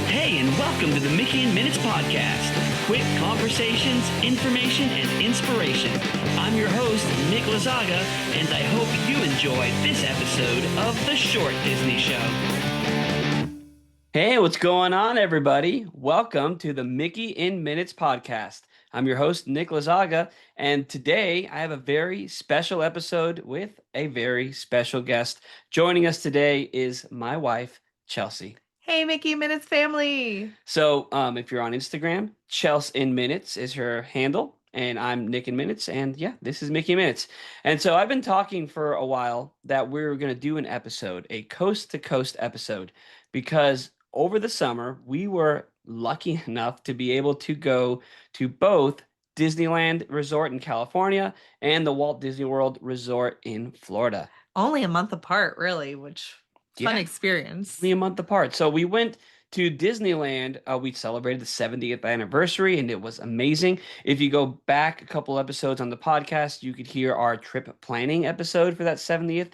Hey, and welcome to the Mickey and Minutes podcast. Quick conversations, information, and inspiration. I'm your host, Nick Lazaga, and I hope you enjoy this episode of The Short Disney Show. Hey, what's going on, everybody? Welcome to the Mickey in Minutes podcast. I'm your host, Nick Lazaga, and today I have a very special episode with a very special guest. Joining us today is my wife, Chelsea. Hey, Mickey Minutes family. So if you're on Instagram, Chels in Minutes is her handle, and I'm Nick in Minutes, and yeah, this is Mickey Minutes. And so I've been talking for a while that we're going to do an episode, a coast-to-coast episode, because over the summer, we were lucky enough to be able to go to both Disneyland Resort in California and the Walt Disney World Resort in Florida. Only a month apart, really, which... Fun experience. Only a month apart. So we went to Disneyland. We celebrated the 70th anniversary, and it was amazing. If you go back a couple episodes on the podcast, you could hear our trip planning episode for that 70th.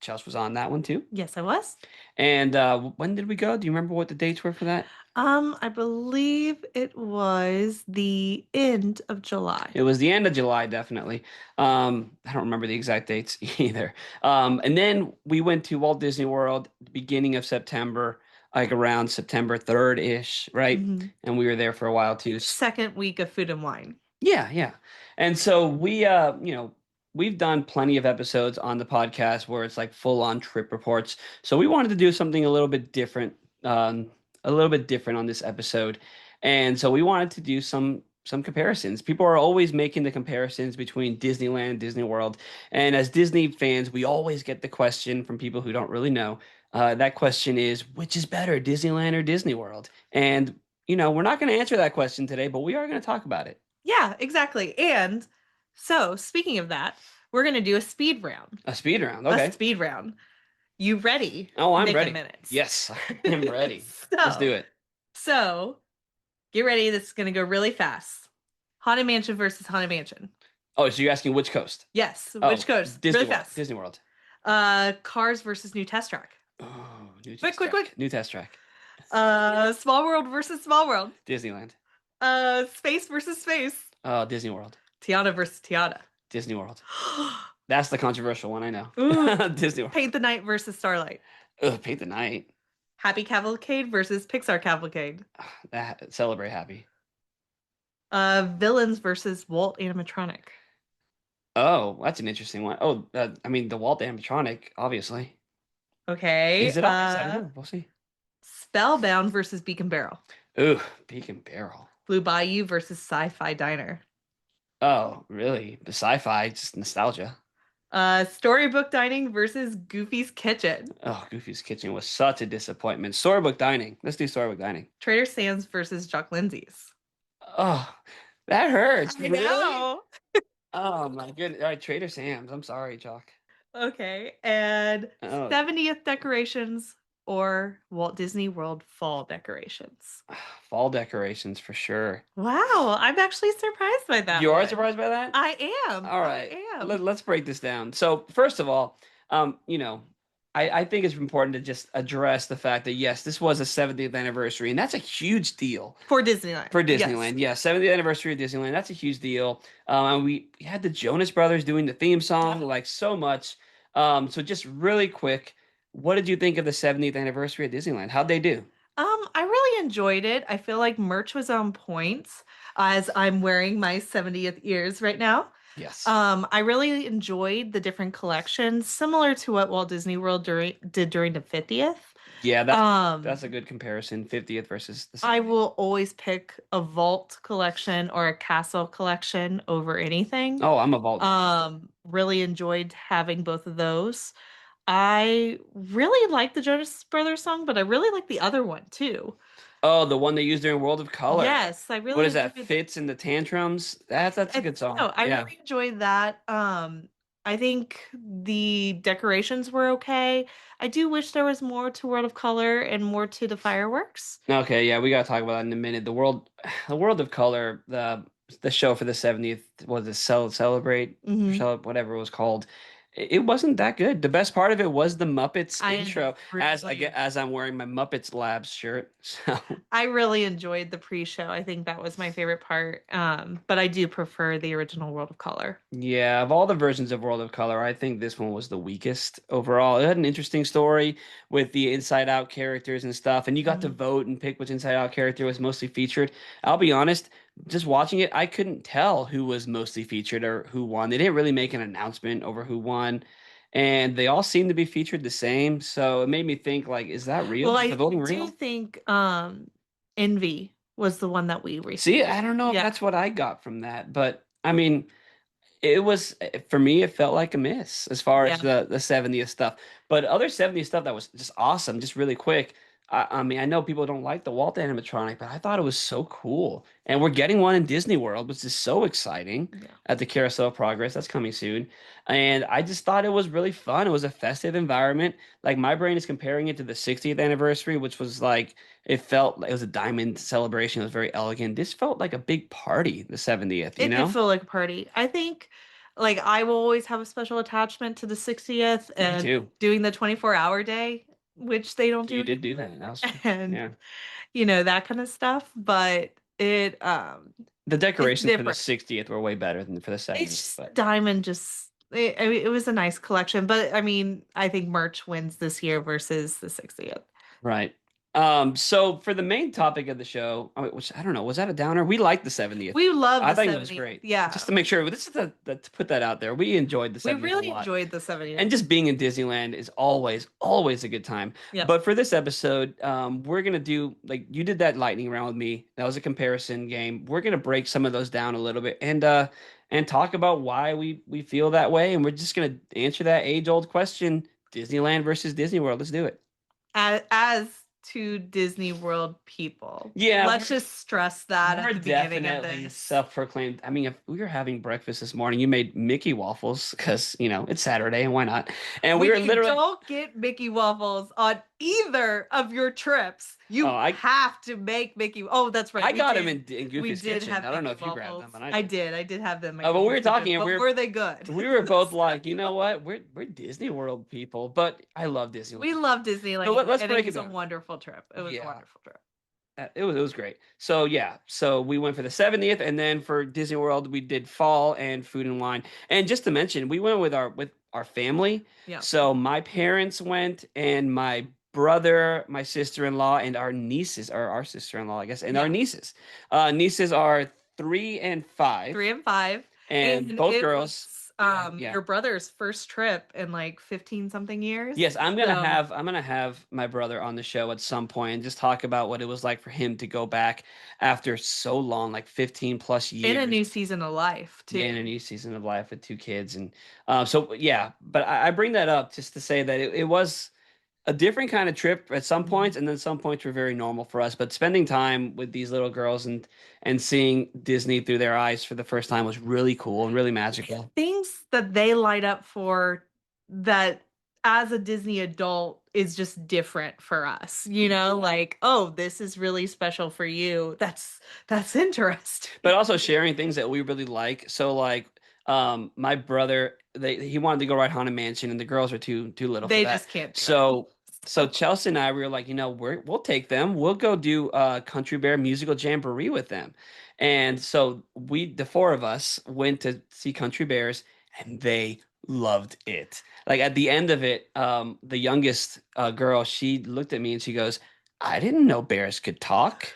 Chelsea was on that one too. Yes, I was. And when did we go? Do you remember what the dates were for that? I believe it was the end of July. It was the end of July, definitely. I don't remember the exact dates either. And then we went to Walt Disney World at the beginning of September, like around September 3rd-ish, right? Mm-hmm. And we were there for a while too. Second week of Food and Wine. Yeah. And so we, we've done plenty of episodes on the podcast where it's like full-on trip reports. So we wanted to do something a little bit different on this episode. And so we wanted to do some comparisons. People are always making the comparisons between Disneyland and Disney World. And as Disney fans, we always get the question from people who don't really know. That question is, which is better, Disneyland or Disney World? And, we're not going to answer that question today, but we are going to talk about it. Yeah, exactly. And so speaking of that, we're going to do a speed round. A speed round. Okay. A speed round. You ready? Oh, I'm Nick ready. Minutes. Yes, I'm ready. Let's do it. So, get ready. This is going to go really fast. Haunted Mansion versus Haunted Mansion. Oh, so you're asking which coast? Yes, which coast? Disney really World. fast. Disney World. Cars versus New Test Track. Oh, new test track. Quick. New Test Track. Small World versus Small World. Disneyland. Space versus Space. Disney World. Tiana versus Tiana. Disney World. That's the controversial one, I know. Disney World. Paint the Night versus Starlight. Paint the Night. Happy Cavalcade versus Pixar Cavalcade. Celebrate Happy. Villains versus Walt Animatronic. Oh, that's an interesting one. Oh, the Walt Animatronic, obviously. Okay. Is it obvious? I don't know. We'll see. Spellbound versus Beak and Barrel. Ooh, Beak and Barrel. Blue Bayou versus Sci-Fi Diner. Oh, really? The sci-fi, just nostalgia. Storybook Dining versus Goofy's Kitchen. Oh, Goofy's Kitchen was such a disappointment. Storybook Dining. Let's do Storybook Dining. Trader Sam's versus Jock Lindsay's. Oh, that hurts. I know. Oh, my goodness. All right, Trader Sam's. I'm sorry, Jock. Okay, and 70th decorations or Walt Disney World fall decorations. Fall decorations for sure. Wow, I'm actually surprised by that. You are surprised by that? I am. All right. I am. Let's break this down. So first of all, I think it's important to just address the fact that yes, this was a 70th anniversary, and that's a huge deal for Disneyland. For Disneyland, yes, 70th anniversary of Disneyland. That's a huge deal. And we had the Jonas Brothers doing the theme song, like so much. So just really quick, what did you think of the 70th anniversary of Disneyland? How'd they do? I really enjoyed it. I feel like merch was on point as I'm wearing my 70th ears right now. Yes. I really enjoyed the different collections, similar to what Walt Disney World did during the 50th. Yeah, that's a good comparison, 50th versus the 70th. I will always pick a Vault collection or a Castle collection over anything. Oh, I'm a Vault. Really enjoyed having both of those. I really like the Jonas Brothers song, but I really like the other one too. Oh, the one they used during World of Color. Yes, I really. What is that? Fits and the Tantrums. That's a good song. No, I really enjoyed that. I think the decorations were okay. I do wish there was more to World of Color and more to the fireworks. Okay, yeah, we gotta talk about that in a minute. The World of Color, the show for the 70th was it Celebrate, whatever it was called. It wasn't that good. The best part of it was the Muppets I intro, really as I'm wearing my Muppets Labs shirt. So I really enjoyed the pre-show. I think that was my favorite part. But I do prefer the original World of Color. yeah, of all the versions of World of Color, I think this one was the weakest overall. It had an interesting story with the Inside Out characters and stuff, and you got to Mhm. vote and pick which Inside Out character was mostly featured. I'll be honest, just watching it, I couldn't tell who was mostly featured or who won. They didn't really make an announcement over who won, and they all seemed to be featured the same. So it made me think, like, is that real? Well, Is the I voting do real? think Envy was the one that we See, received. I don't know if Yeah. that's what I got from that, but I mean. It was for me, it felt like a miss as far as Yeah. the 70th stuff. But other 70th stuff that was just awesome, just really quick. I mean, I know people don't like the Walt animatronic, but I thought it was so cool. And we're getting one in Disney World, which is so exciting Yeah. at the Carousel of Progress. That's coming soon. And I just thought it was really fun. It was a festive environment. Like my brain is comparing it to the 60th anniversary, which was like it felt like it was a diamond celebration. It was very elegant. This felt like a big party, the 70th, you It did know? feel like a party. I think like I will always have a special attachment to the 60th Me and too. doing the 24-hour day, which they don't do You did do anymore. that. That was true. And Yeah. that kind of stuff, but The it's decorations for the different. 60th were way better than for the It's 70th, just but Diamond just I mean, it was a nice collection, but I mean, I think merch wins this year versus the 60th. right. So for the main topic of the show, which I don't know, was that a downer? We liked the 70th. We love I the think it was 70th. great. Just Yeah. to make sure, this is to put that out there. We enjoyed the We 70th a really lot. enjoyed the 70th. And just being in Disneyland is always a good time. Yeah. But for this episode, we're gonna do like you did that lightning round with me. That was a comparison game. We're gonna break some of those down a little bit and talk about why we feel that way. And we're just gonna answer that age-old question: Disneyland versus Disney World. Let's do it. As two Disney World people. Yeah, Let's just stress that we're at the beginning of definitely this. self-proclaimed. I mean, if we were having breakfast this morning, you made Mickey waffles because, it's Saturday and why not? And we When were you literally, don't get Mickey waffles on either of your trips, oh, you have to make Mickey. Oh, that's right. I We got him did. in We Goofy's did kitchen. have I don't know Mickey if you grabbed waffles. them, but I I did. did. I did have them at But we were Goofy's kitchen. talking and But were they good? we were both like, you know what? We're Disney World people, but I love We Disneyland. love So Disneyland, let's and it break it was a down. wonderful trip. It was a Yeah, wonderful trip. it was great. So yeah, so we went for the 70th, and then for Disney World we did fall and food and wine. And just to mention, we went with our family. Yeah. So my parents went, and my brother, my sister-in-law, and our nieces, or our sister-in-law, I guess, and our Yeah. nieces. Nieces are 3 and 5, 3 and 5. and And both it girls. was Yeah. your brother's first trip in like 15 something years. Yes, So I'm gonna have my brother on the show at some point and just talk about what it was like for him to go back after so long, like 15 plus in a years. new season of life Yeah, in a too. new season of life with 2 kids, and so yeah. But I bring that up just to say that it was a different kind of trip at some Mhm. points, and then some points were very normal for us. But spending time with these little girls and seeing Disney through their eyes for the first time was really cool and really magical. Things that they light up for that as a Disney adult is just different for us. Like, oh, this is really special for you. That's But interesting. also sharing things that we really like. So like my brother he wanted to go ride Haunted Mansion and the girls are too little for They that. just can't do it. So So Chelsea and I we were like, we'll take them. We'll go do Country Bear musical jamboree with them. And so the four of us went to see Country Bears and they loved it. Like at the end of it, the youngest girl, she looked at me and she goes, I didn't know bears could talk.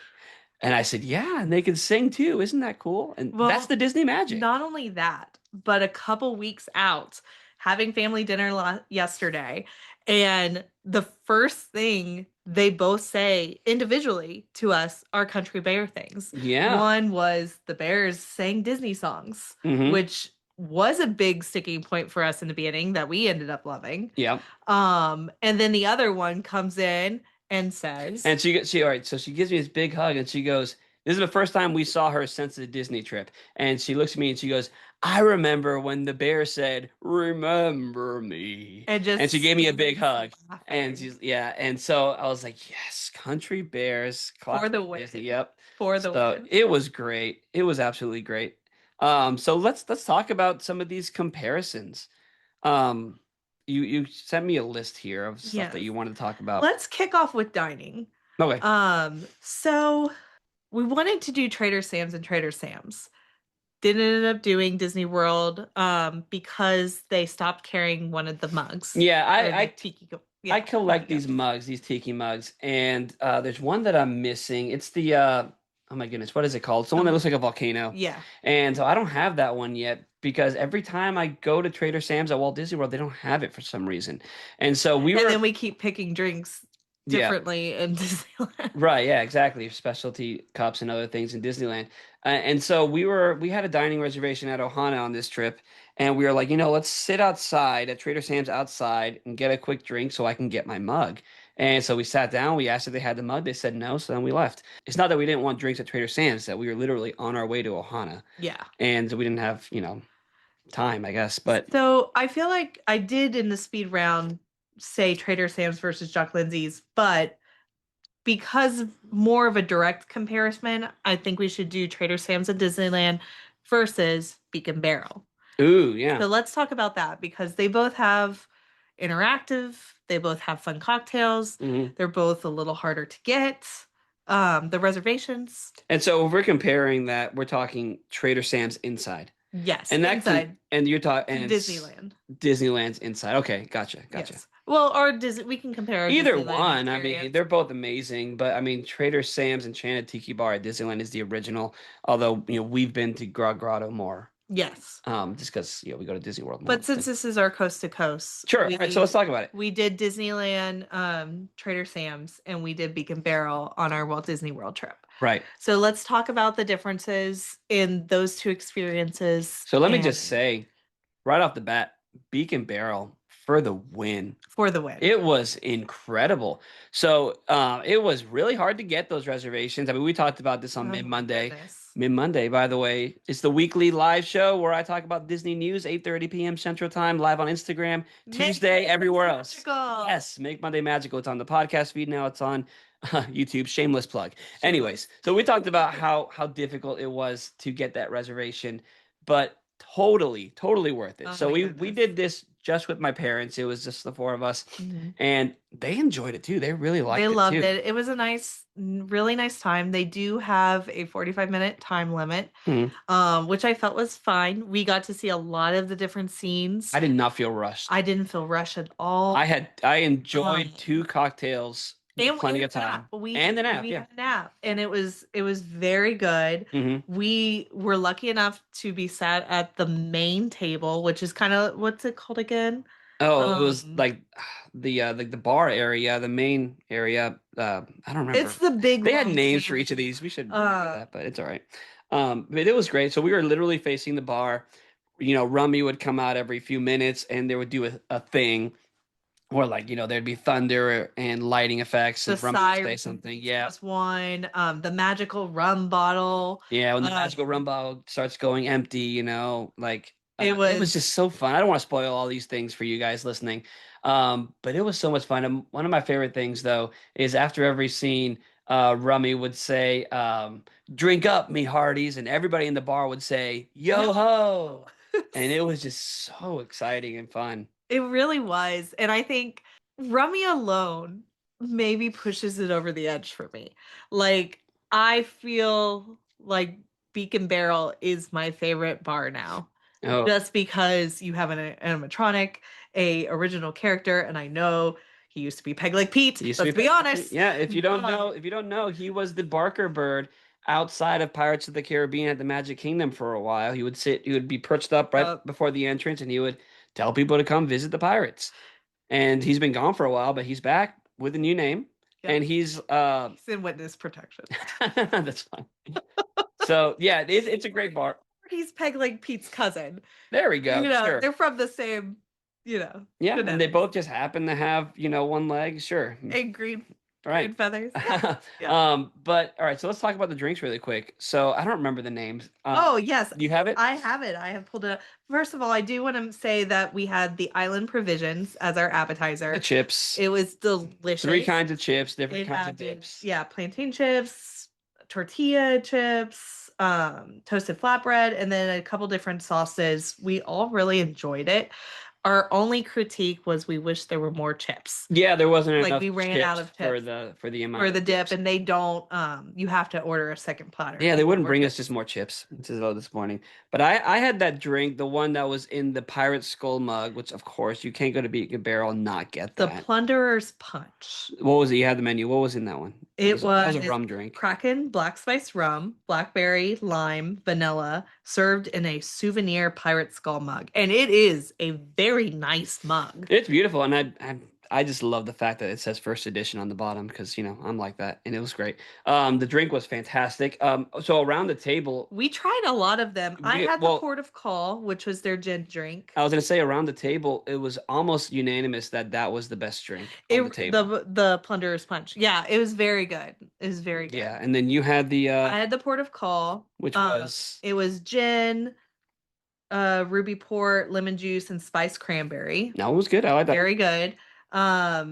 And I said, yeah, and they can sing too. Isn't that cool? And that's well, the Disney magic. not only that, but a couple weeks out, having family dinner yesterday, and the first thing they both say individually to us are country bear things. Yeah. One was the Bears sang Disney songs, Hmm. which was a big sticking point for us in the beginning that we ended up loving. Yeah. And then the other one comes in and says, And all right, so she gives me this big hug and she goes, this is the first time we saw her since the Disney trip. And she looks at me and she goes, I remember when the bear said, remember me. and And she just gave me a big starts hug. And laughing yeah. And so I was like, yes, Country Bears, for classic the Disney. win. Yep. For the So win. it was great. It was absolutely great. So let's talk about some of these comparisons. Um, you sent me a list here of stuff that Yes. you wanted to talk about. Let's kick off with dining. Okay. So we wanted to do Trader Sam's and Trader Sam's. Didn't end up doing Disney World because they stopped carrying one of the mugs Yeah, or the tiki. I Yeah, tiki collect these cups. mugs, these tiki mugs, and there's one that I'm missing. It's the oh my goodness, what is it called? It's the one that looks like a volcano. Yeah. And so I don't have that one yet because every time I go to Trader Sam's at Walt Disney World, they don't have it for some reason. And so And then we keep picking drinks yeah, differently in Disneyland. right, yeah, exactly. Specialty cups and other things in Disneyland. And so we had a dining reservation at Ohana on this trip, and we were like, let's sit outside at Trader Sam's outside and get a quick drink so I can get my mug. And so we sat down, we asked if they had the mug, they said no, so then we left. It's not that we didn't want drinks at Trader Sam's, that we were literally on our way to Ohana, Yeah. and we didn't have, time, I guess. But So I feel like I did in the speed round say Trader Sam's versus Jock Lindsay's, but because more of a direct comparison, I think we should do Trader Sam's and Disneyland versus Beak and Barrel. ooh, yeah. So let's talk about that because they both have interactive, they both have fun cocktails, Mhm. they're both a little harder to get. The reservations, And so if we're comparing that, we're talking Trader Sam's inside. yes, And inside and you're talking and it's Disneyland. Disneyland's inside. Okay, gotcha. Yes. Well, or Disney, we can compare our Either Disneyland one. I mean, experience. they're both amazing, but I mean, Trader Sam's Enchanted Tiki Bar at Disneyland is the original. Although, we've been to Grotto more. Yes. Just because, we go to Disney World more. But since this is our coast to coast, Sure. All right, so let's talk about it. we did Disneyland, Trader Sam's, and we did Beacon Barrel on our Walt Disney World trip. Right. So let's talk about the differences in those two experiences. So let me just say, right off the bat, Beak and Barrel for the win. For the win. It was incredible. So it was really hard to get those reservations. I mean, we talked about this on Mid Monday. Mid Monday, by the way, it's the weekly live show where I talk about Disney news, 8:30 p.m. Central Time, live on Instagram. Tuesday, everywhere else. Magical. Yes, Make Monday Magical. It's on the podcast feed now. It's on YouTube. Shameless plug. Anyways, so we talked about how difficult it was to get that reservation, but totally worth it. Oh so my we goodness. did this just with my parents. It was just the four of us, and they enjoyed it too. They really liked it. They loved too. it. It was a really nice time. They do have a 45-minute time limit, which I felt was fine. We got to see a lot of the different scenes. I did not feel rushed. I didn't feel rushed at all. I enjoyed 2 cocktails. Plenty of time. And an app, yeah. Had a nap, and it was very good. We were lucky enough to be sat at the main table, which is kind of, what's it called again? Oh, it was like the bar area, the main area. I don't remember. It's the big. They had names for each of these. We should do that, but it's all right. But it was great. So we were literally facing the bar. Rummy would come out every few minutes, and they would do a thing. Or there'd be thunder and lighting effects. The and Rummy would say something. Yeah. Plus one. The magical rum bottle. Yeah, when the magical rum bottle starts going empty, it was was just so fun. I don't want to spoil all these things for you guys listening, but it was so much fun. And one of my favorite things, though, is after every scene, Rummy would say, "Drink up, me hearties," and everybody in the bar would say, "Yo ho!" And it was just so exciting and fun. It really was. And I think Rummy alone maybe pushes it over the edge for me. Like, I feel like Beak and Barrel is my favorite bar now. Oh. Just because you have an animatronic, a original character, and I know he used to be Peg Leg Pete. Let's be honest. Yeah, if you don't know, he was the Barker bird outside of Pirates of the Caribbean at the Magic Kingdom for a while. He would be perched up right before the entrance, and he would tell people to come visit the pirates. And he's been gone for a while, but he's back with a new name. Yep. And he's in witness protection. That's fine. So yeah, it's a great bar. He's Peg Leg Pete's cousin. There we go. Sure. They're from the same, Yeah, genetics. And they both just happen to have, one leg. Sure. And green. Right. Green feathers. Yeah. But all right, so let's talk about the drinks really quick. So I don't remember the names. Oh yes, you have it. I have it. I have pulled it up. First of all, I do want to say that we had the island provisions as our appetizer. The chips. It was delicious. 3 kinds of chips, different kinds of dips. Yeah, plantain chips, tortilla chips, toasted flatbread, and then a couple different sauces. We all really enjoyed it. Our only critique was we wish there were more chips. Yeah, there wasn't Like enough we ran out chips of for chips the for amount the of dip, dips. and they don't. You have to order a second platter Yeah, to they get wouldn't more bring us just chips. more chips, which is a little disappointing. But I had that drink, the one that was in the Pirate Skull mug, which of course you can't go to Beak and Barrel and not get The that. Plunderer's Punch. What was it? You had the menu. What was in that one? It That was was a rum drink. Kraken black spice rum, blackberry, lime, vanilla, served in a souvenir pirate skull mug. And it is a very nice mug. It's beautiful, and I just love the fact that it says first edition on the bottom because I'm like that, and it was great. The drink was fantastic. So around the table, We tried a lot of them. I had the well, Port of Call, which was their gin drink. I was gonna say around the table, it was almost unanimous that that was the best drink on the It table. the Plunderer's Punch. Yeah, it was very good. It was very good. Yeah, and then you had the I had the Port of Call. which was It was gin, ruby port, lemon juice, and spiced cranberry. no, it was good. I like that. Very good.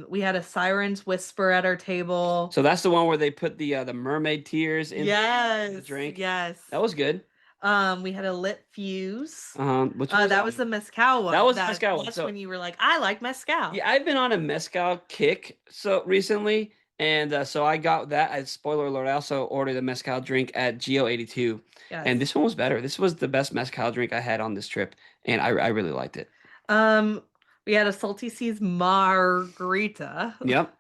We had a Siren's Whisper at our table. So that's the one where they put the mermaid tears in the Yes, drink. yes. That was good. We had a lit fuse. Which was That was the mezcal one. that was the mezcal one. That's So when you were like, I like mezcal. yeah, I've been on a mezcal kick so recently, and so I got that. As spoiler alert, I also ordered a mezcal drink at Geo 82, and Yes. this one was better. This was the best mezcal drink I had on this trip, and I really liked it. Um, we had a Salty Seas margarita. Yep,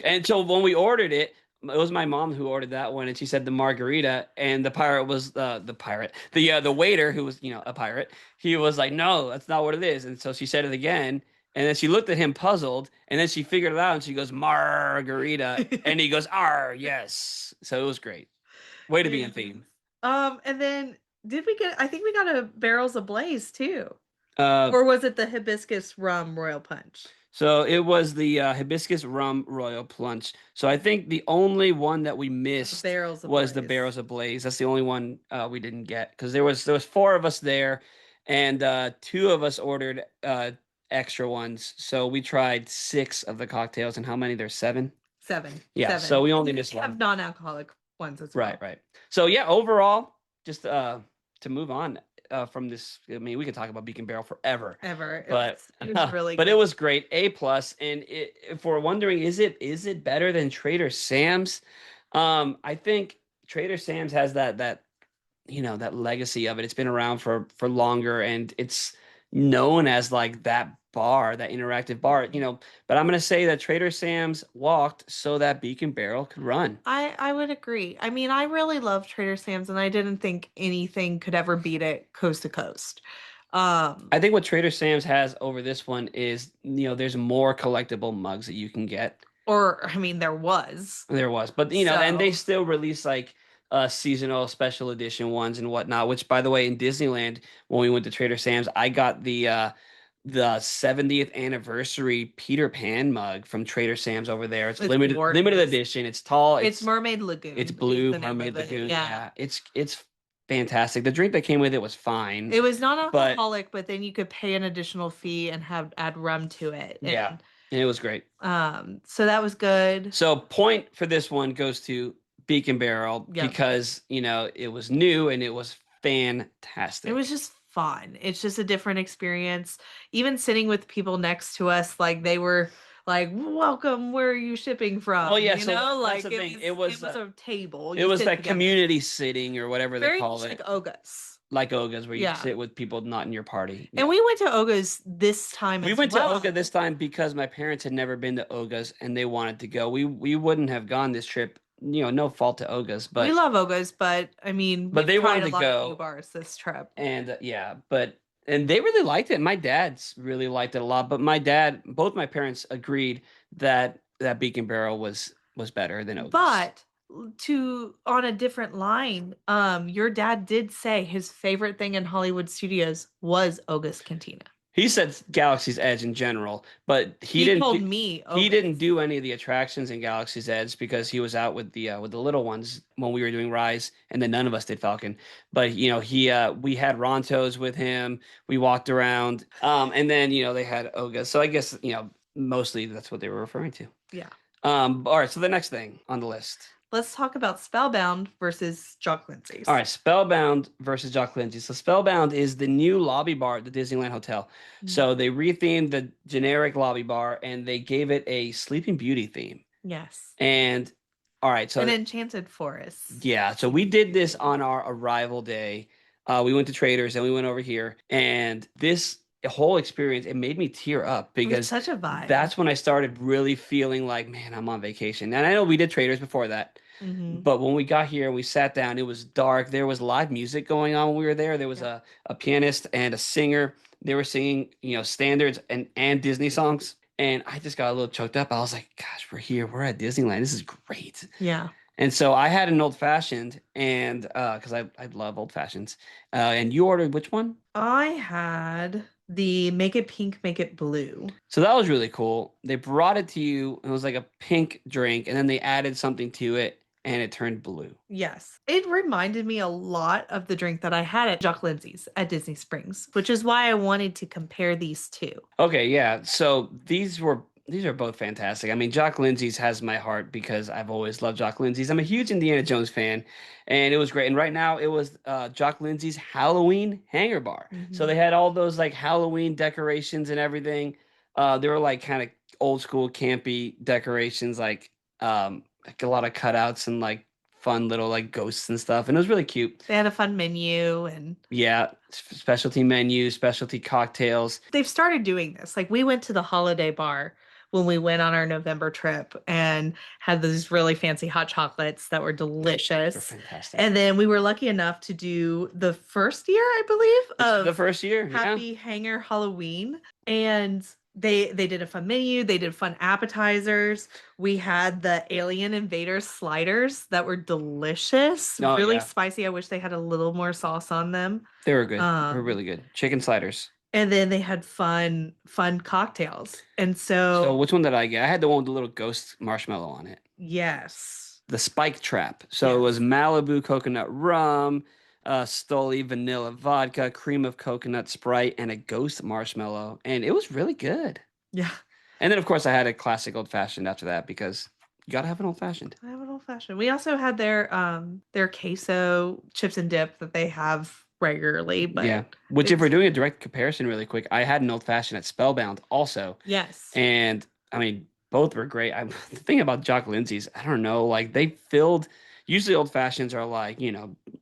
and so when we ordered it. It was my mom who ordered that one, and she said the margarita, and the pirate was the pirate, the waiter who was a pirate. He was like, "No, that's not what it is," and so she said it again, and then she looked at him puzzled, and then she figured it out, and she goes, "Margarita," and he goes, "R, yes." So it was great. Way to be in Yes. theme. And then did we get? I think we got a Barrels Ablaze too, Uh, or was it the hibiscus rum royal punch? so it was the hibiscus rum royal plunge. So I think the only one that we missed Barrels was the Ablaze. barrels ablaze. That's the only one we didn't get because there was four of us there, and two of us ordered extra ones. So we tried six of the cocktails, and how many? There's seven. Seven. Yeah. Seven. So we only And missed we have one. non-alcoholic ones as well. Right. Right. So yeah, overall, just to move on from this, I mean, we could talk about Beacon Barrel forever. Ever. But It was really but good. it was great, A plus. And if we're wondering, is it better than Trader Sam's? I think Trader Sam's has that legacy of it. It's been around for longer, and it's known as like that bar, that interactive bar. But I'm gonna say that Trader Sam's walked so that Beacon Barrel could run. I would agree. I mean, I really love Trader Sam's and I didn't think anything could ever beat it coast to coast. I think what Trader Sam's has over this one is, there's more collectible mugs that you can get. Or I mean there was. There was, but and they So still release like seasonal special edition ones and whatnot. Which, by the way, in Disneyland when we went to Trader Sam's, I got the 70th anniversary Peter Pan mug from Trader Sam's over there. It's It's limited gorgeous. edition. It's tall. It's Mermaid Lagoon. It's is blue the name Mermaid of it. Lagoon. Yeah. Yeah, it's fantastic. The drink that came with it was fine, It was but non-alcoholic, but then you could pay an additional fee and have add rum to it. yeah, and it was great. So that was good. So point for this one goes to Beacon Barrel Yeah. because it was new and it was fantastic. It was just fun. It's just a different experience. Even sitting with people next to us, like they were like, "Welcome, where are you shipping from?" Oh yeah, You so know, that's like the thing. it was a table. It You was sit that together. community sitting or whatever they Very call much it, like Oga's. like Oga's, where you Yeah. sit with people not in your party. And we went to Oga's this time We as went well. to Oga this time because my parents had never been to Oga's and they wanted to go. We wouldn't have gone this trip. No fault to Oga's, but We love Oga's, but I mean, but we they tried wanted a to lot of go. new bars this trip. And yeah, and they really liked it. My dad's really liked it a lot. But both my parents agreed that Beacon Barrel was better than Oga's. But on a different line, your dad did say his favorite thing in Hollywood Studios was Oga's Cantina. He said Galaxy's Edge in general, but He didn't. told me He Oga's. didn't do any of the attractions in Galaxy's Edge because he was out with the little ones when we were doing Rise, and then none of us did Falcon. But we had Rontos with him. We walked around, and then they had Oga. So I guess mostly that's what they were referring to. Yeah. All right. So the next thing on the list. let's talk about Spellbound versus Jock Lindsay's. All right, Spellbound versus Jock Lindsay. So Spellbound is the new lobby bar at the Disneyland Hotel. So they rethemed the generic lobby bar and they gave it a Sleeping Beauty theme. Yes. And all right, An so enchanted forest. yeah, so we did this on our arrival day. We went to Traders and we went over here, and this whole experience, it made me tear up It was because such a vibe. that's when I started really feeling like, man, I'm on vacation. And I know we did Traders before that, but when we got here and we sat down, it was dark. There was live music going on when we were there. There was a pianist and a singer. They were singing, standards and Disney songs. And I just got a little choked up. I was like, gosh, we're here. We're at Disneyland. This is great. Yeah. And so I had an old fashioned, and because I love old fashions. And you ordered which one? I had the Make It Pink, Make It Blue. So that was really cool. They brought it to you. It was like a pink drink, and then they added something to it, and it turned blue. Yes. It reminded me a lot of the drink that I had at Jock Lindsay's at Disney Springs, which is why I wanted to compare these two. Okay, yeah. So these are both fantastic. I mean, Jock Lindsay's has my heart because I've always loved Jock Lindsay's. I'm a huge Indiana Jones fan, and it was great. And right now, it was Jock Lindsay's Halloween Hanger Bar. So they had all those like Halloween decorations and everything. They were like kind of old school campy decorations, like a lot of cutouts and like fun little like ghosts and stuff. And it was really cute. They had a fun menu and Yeah, specialty menus, specialty cocktails. they've started doing this. Like we went to the holiday bar when we went on our November trip and had those really fancy hot chocolates that were delicious. They're fantastic. And then we were lucky enough to do the first year, I believe, of the first year, Happy Hanger Halloween. And they did a fun menu. They did fun appetizers. We had the Alien Invaders sliders that were delicious, Oh, really yeah. spicy. I wish they had a little more sauce on them. They were good. They were really good. Chicken sliders. And then they had fun cocktails. And So so, which one did I get? I had the one with the little ghost marshmallow on it. yes. The Spike Trap. So it Yes. was Malibu coconut rum, Stoli vanilla vodka, cream of coconut Sprite, and a ghost marshmallow. And it was really good. Yeah. And then, of course, I had a classic old fashioned after that because you got to have an old fashioned. I have an old fashioned. We also had their queso chips and dip that they have regularly, but Yeah. Which, if we're doing a direct comparison really quick, I had an old fashioned at Spellbound also. yes. And I mean, both were great. I'm thinking about Jock Lindsay's. I don't know, like they filled. Usually, old fashions are like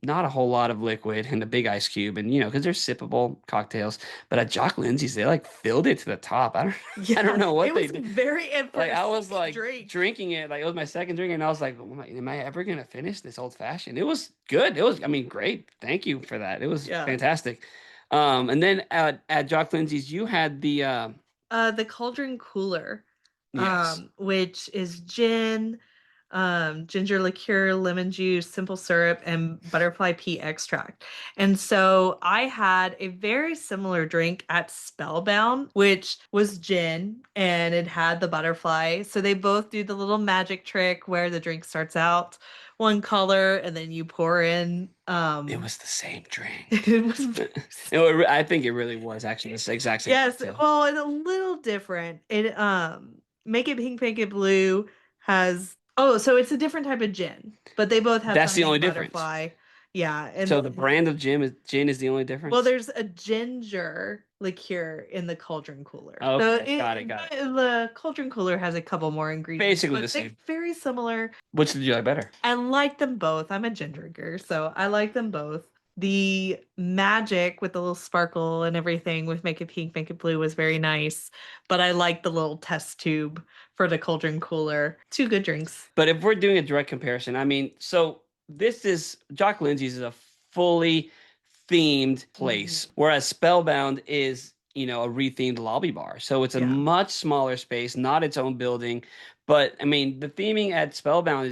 not a whole lot of liquid and a big ice cube, and because they're sippable cocktails. But at Jock Lindsay's, they like filled it to the top. I don't know what they did. Very Like I was like drink. drinking it, like it was my second drink, and I was like, am I ever gonna finish this old fashioned? It was good. It was, I mean, great. Thank you for that. It was fantastic. And then at Jock Lindsay's, you had the Cauldron Cooler. yes. Which is gin, ginger liqueur, lemon juice, simple syrup, and butterfly pea extract. And so I had a very similar drink at Spellbound, which was gin and it had the butterfly. So they both do the little magic trick where the drink starts out one color and then you pour in It was the same drink. it was I think it really was actually the exact same. yes, cocktail. well, it's a little different. It Make It Pink, Make It Blue has so it's a different type of gin, but they both have That's the only butterfly. difference. Yeah, and So the brand of gin is the only difference. well, there's a ginger liqueur in the Cauldron Cooler. Oh, okay. So Got it. The Cauldron Cooler has a couple more ingredients. Basically but the same. They're very similar. Which did you like better? I like them both. I'm a gin drinker, so I like them both. The magic with the little sparkle and everything with Make It Pink, Make It Blue was very nice. But I like the little test tube for the Cauldron Cooler. Two good drinks. But if we're doing a direct comparison, I mean, so this is Jock Lindsay's is a fully themed place, whereas Spellbound is, a rethemed lobby bar. So it's a much smaller space, not its own building. But I mean, the theming at Spellbound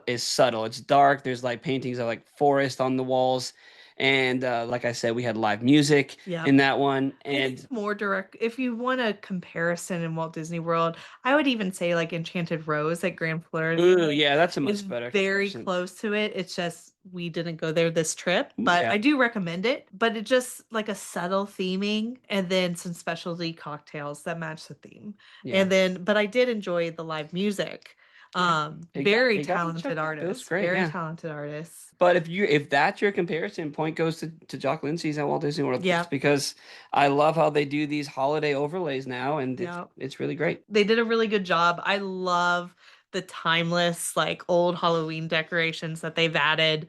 is subtle. It's dark. There's like paintings of like forest on the walls. And like I said, we had live music in that one. And it's more direct. If you want a comparison in Walt Disney World, I would even say like Enchanted Rose at Grand Floridian. Ooh, yeah, that's a much better. Very close to it. It's just we didn't go there this trip, but I do recommend it. But it's just like a subtle theming and then some specialty cocktails that match the theme. Yeah. And then, but I did enjoy the live music. Yeah. Very It got me talented choked up. It was artists. great. Very Yeah. talented artists. But if that's your comparison, point goes to Jock Lindsey's at Walt Disney World Yeah. just because I love how they do these holiday overlays now, and Yeah. it's really great. They did a really good job. I love the timeless, like old Halloween decorations that they've added.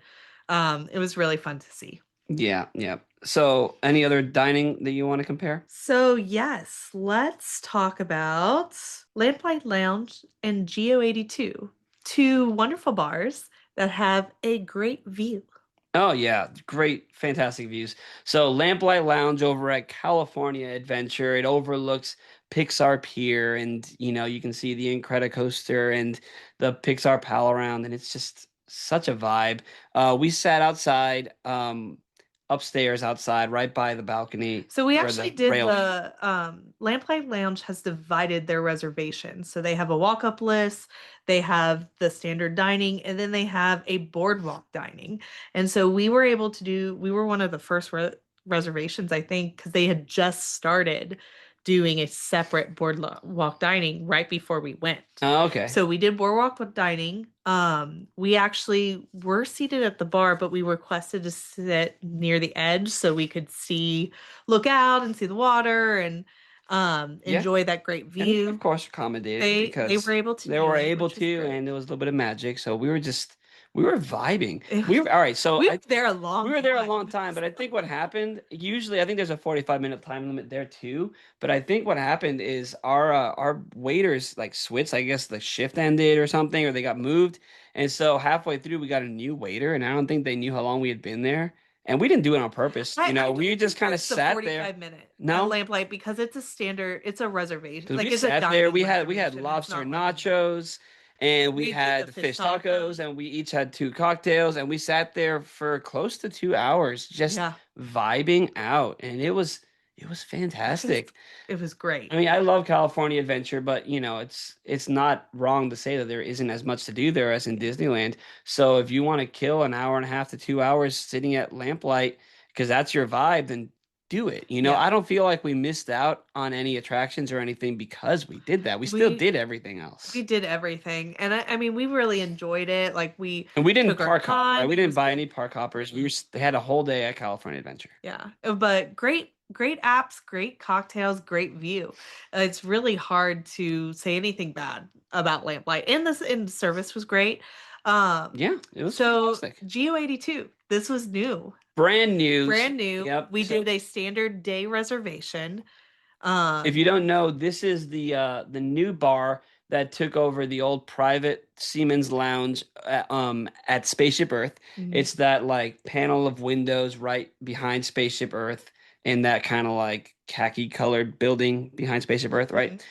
It was really fun to see. Yeah, yeah. So, any other dining that you want to compare? So, yes, let's talk about Lamplight Lounge and Geo 82, two wonderful bars that have a great view. Oh yeah, great, fantastic views. So Lamplight Lounge over at California Adventure, it overlooks Pixar Pier, and you can see the Incredicoaster and the Pixar Pal around, and it's just such a vibe. We sat outside, upstairs outside, right by the balcony So we where actually the did rail. the Lamplight Lounge has divided their reservations. So they have a walk-up list, they have the standard dining, and then they have a boardwalk dining. And so we were one of the first reservations, I think, because they had just started doing a separate boardwalk dining right before we went. Oh, okay. So we did boardwalk with dining. We actually were seated at the bar, but we requested to sit near the edge so we could look out and see the water and Yeah. enjoy that great And they, of view. course, accommodated They because were able to they do were it, able which was to, great. and there was a little bit of magic. So we were vibing. It We was, were all right. So we were I there a we long were there a time. long time, but I think what happened, usually I think there's a 45-minute time limit there too. But I think what happened is our waiters like switched. I guess the shift ended or something, or they got moved. And so halfway through, we got a new waiter, and I don't think they knew how long we had been there. And we didn't do it on purpose. I We don't just think kind that of it's a sat there. 45 minute at No, Lamplight because it's a reservation. because we Like it's a sat there, dining we had reservation. It's lobster not like a nachos, and we we did the had fish fish tacos, tacos. and we each had two cocktails, and we sat there for close to 2 hours just Yeah. vibing out, and it was It was fantastic. it was great. I mean, I love California Adventure, but it's not wrong to say that there isn't as much to do there as in Disneyland. So if you want to kill an hour and a half to 2 hours sitting at Lamplight because that's your vibe, then do it. Yeah. I don't feel like we missed out on any attractions or anything because we did that. We still We did everything we else. did everything. And I mean we really enjoyed it. Like we And we didn't took our park hop, right? time. We It didn't was buy good. any park hoppers. They had a whole day at California Adventure. Yeah. But great apps, great cocktails, great view. It's really hard to say anything bad about Lamplight. And the service was great. Yeah, it was So fantastic. Geo 82, this was new. Brand news. Brand new. Yep. We So did a standard day reservation. if Um you don't know, this is the new bar that took over the old private Siemens Lounge at Spaceship Earth. mhm, It's that like panel of windows right behind Spaceship Earth in that kind of like khaki colored building behind Spaceship Earth, right?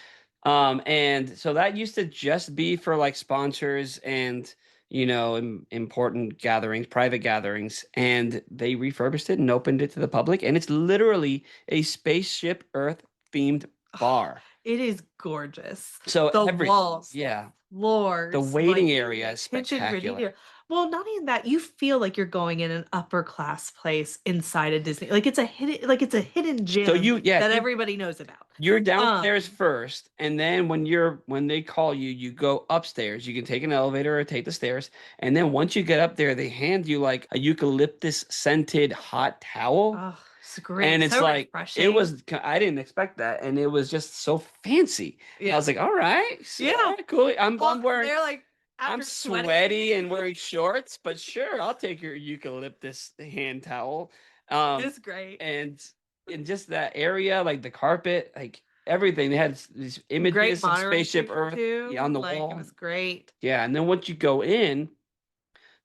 mhm. And so that used to just be for like sponsors and important gatherings, private gatherings, and they refurbished it and opened it to the public, and it's literally a Spaceship Earth themed bar. It is gorgeous. So The everything, walls, the yeah. The floors, waiting like area the is kitchen spectacular. ready. Well, not even that. You feel like you're going in an upper class place inside a Disney. Like it's a hidden So gem yeah, that everybody knows about. you're downstairs Um, first, and then when they call you, you go upstairs. You can take an elevator or take the stairs, and then once you get up there, they hand you like a eucalyptus scented hot towel. oh, it's And great. it's So like refreshing. I didn't expect that, and it was just so fancy. I Yeah. was like, all right, all Yeah. right, cool. I'm Well, wearing they're like I'm after sweating. sweaty and wearing shorts, but sure, I'll take your eucalyptus hand towel. Um, It's great. and in just that area, like the carpet, like everything, they had these Great images of monitoring Spaceship system Earth, yeah, too. on the Like it wall. was great. Yeah, and then once you go in,